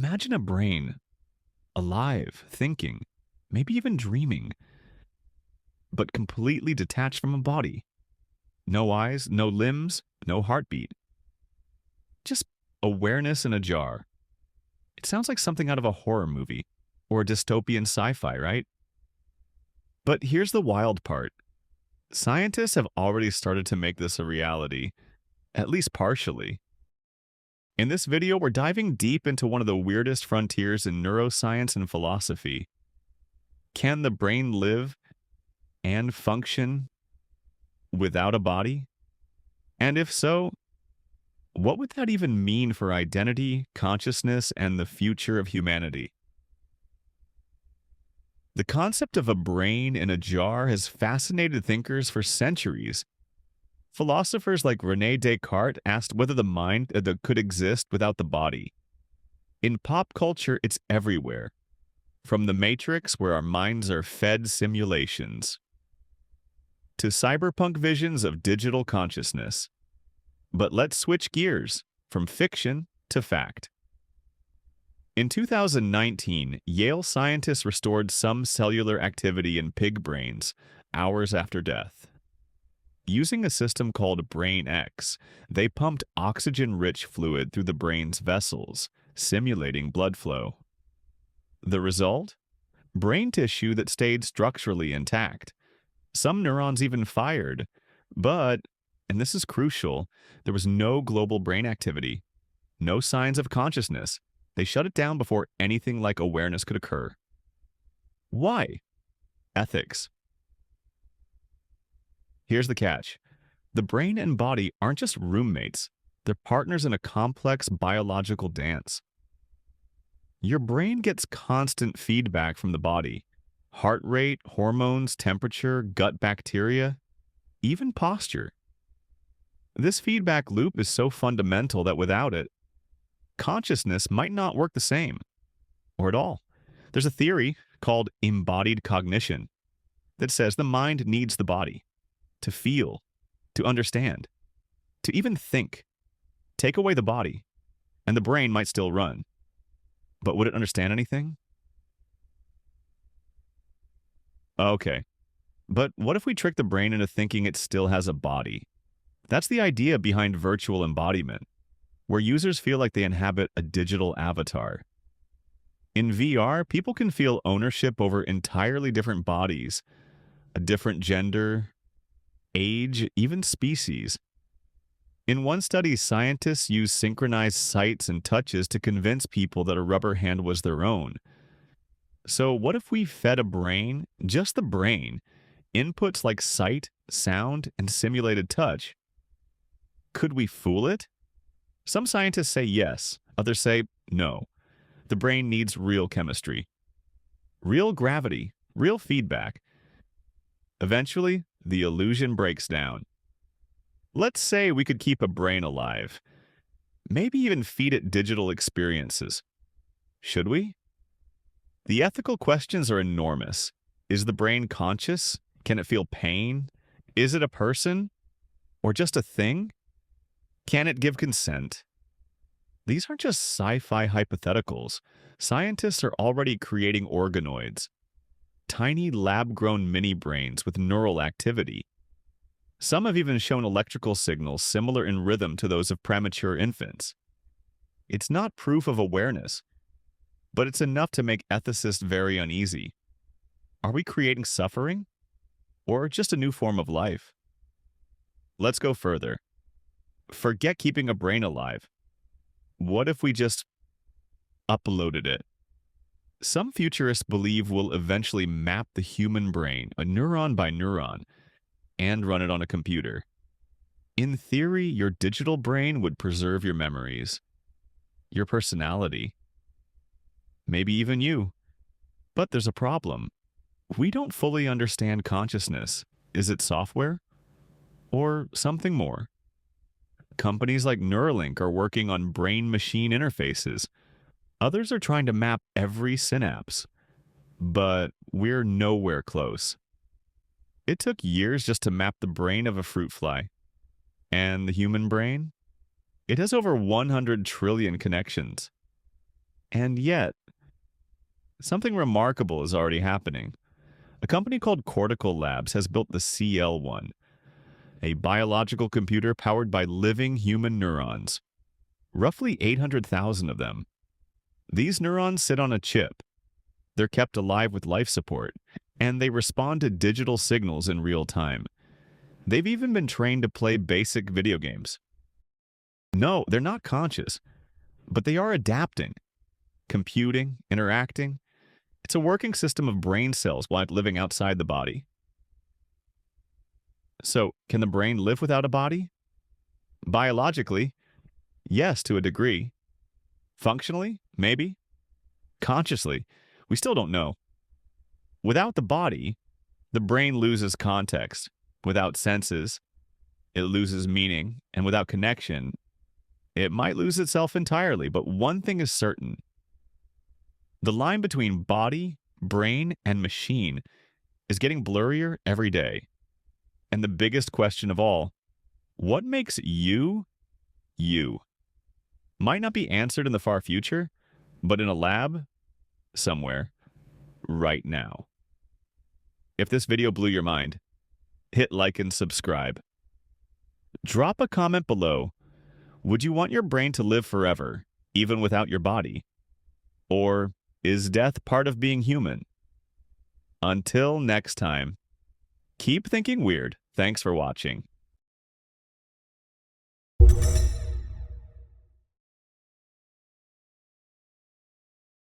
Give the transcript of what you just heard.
Imagine a brain, alive, thinking, maybe even dreaming, but completely detached from a body. No eyes, no limbs, no heartbeat. Just awareness in a jar. It sounds like something out of a horror movie or a dystopian sci-fi, right? But here's the wild part. Scientists have already started to make this a reality, at least partially. In this video, we're diving deep into one of the weirdest frontiers in neuroscience and philosophy. Can the brain live and function without a body? And if so, what would that even mean for identity, consciousness, and the future of humanity? The concept of a brain in a jar has fascinated thinkers for centuries. Philosophers like René Descartes asked whether the mind could exist without the body. In pop culture, it's everywhere, from the Matrix, where our minds are fed simulations, to cyberpunk visions of digital consciousness. But let's switch gears from fiction to fact. In 2019, Yale scientists restored some cellular activity in pig brains hours after death. Using a system called Brain X, they pumped oxygen-rich fluid through the brain's vessels, simulating blood flow. The result? Brain tissue that stayed structurally intact. Some neurons even fired, but, and this is crucial, there was no global brain activity, no signs of consciousness. They shut it down before anything like awareness could occur. Why? Ethics. Here's the catch. The brain and body aren't just roommates, they're partners in a complex biological dance. Your brain gets constant feedback from the body. Heart rate, hormones, temperature, gut bacteria, even posture. This feedback loop is so fundamental that without it, consciousness might not work the same, or at all. There's a theory called embodied cognition that says the mind needs the body to feel, to understand, to even think. Take away the body, and the brain might still run. But would it understand anything? Okay. But what if we trick the brain into thinking it still has a body? That's the idea behind virtual embodiment, where users feel like they inhabit a digital avatar. In VR, people can feel ownership over entirely different bodies, a different gender, age, even species. In one study, scientists used synchronized sights and touches to convince people that a rubber hand was their own. So what if we fed a brain, just the brain, inputs like sight, sound, and simulated touch? Could we fool it? Some scientists say yes, others say no. The brain needs real chemistry, real gravity, real feedback. Eventually, the illusion breaks down. Let's say we could keep a brain alive, maybe even feed it digital experiences. Should we? The ethical questions are enormous. Is the brain conscious? Can it feel pain? Is it a person? Or just a thing? Can it give consent? These aren't just sci-fi hypotheticals. Scientists are already creating organoids, tiny lab-grown mini-brains with neural activity. Some have even shown electrical signals similar in rhythm to those of premature infants. It's not proof of awareness, but it's enough to make ethicists very uneasy. Are we creating suffering? Or just a new form of life? Let's go further. Forget keeping a brain alive. What if we just uploaded it? Some futurists believe we'll eventually map the human brain, a neuron by neuron, and run it on a computer. In theory, your digital brain would preserve your memories, your personality, maybe even you. But there's a problem. We don't fully understand consciousness. Is it software? Or something more? Companies like Neuralink are working on brain-machine interfaces. Others are trying to map every synapse. But we're nowhere close. It took years just to map the brain of a fruit fly. And the human brain? It has over 100 trillion connections. And yet, something remarkable is already happening. A company called Cortical Labs has built the CL1, a biological computer powered by living human neurons, roughly 800,000 of them. These neurons sit on a chip. They're kept alive with life support, and they respond to digital signals in real time. They've even been trained to play basic video games. No, they're not conscious, but they are adapting, computing, interacting. It's a working system of brain cells while living outside the body. So, can the brain live without a body? Biologically, yes, to a degree. Functionally, maybe. Consciously, we still don't know. Without the body, the brain loses context. Without senses, it loses meaning. And without connection, it might lose itself entirely. But one thing is certain: the line between body, brain, and machine is getting blurrier every day. And the biggest question of all, what makes you, you? Might not be answered in the far future, but in a lab, somewhere, right now. If this video blew your mind, hit like and subscribe. Drop a comment below. Would you want your brain to live forever, even without your body? Or is death part of being human? Until next time, keep thinking weird. Thanks for watching.